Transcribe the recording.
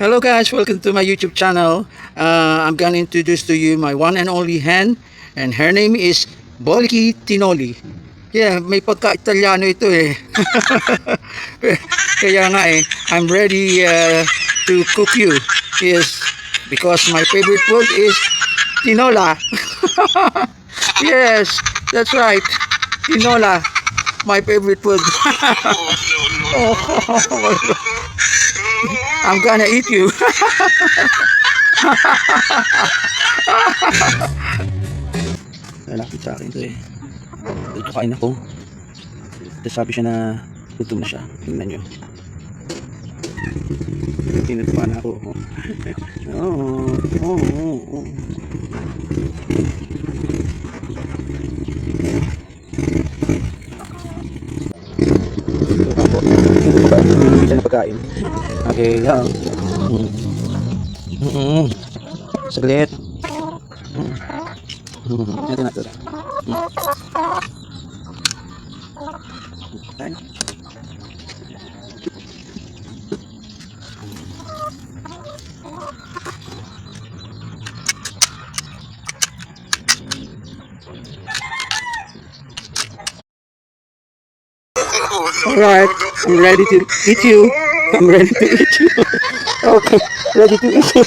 Hello guys, welcome to my YouTube channel. I'm gonna introduce to you my one and only hen, and her name is Boliki Tinoli. Yeah, may pagka-Italiano ito eh. Kaya nga eh, I'm ready to cook you. Yes, because my favorite food is tinola. Yes, that's right. Tinola, my favorite food. Oh, I'm gonna eat you. Lalapit sa akin to eh. Dito kain ako. Tapos sabi siya na gutom na siya. Tingnan nyo. Tinutuwa na ako. Oh. Hindi siya na pagkain. Okay, yan. Saglit. Ito na ito. Alright, I'm ready to eat you. I'm ready to eat you. Okay, ready to eat you.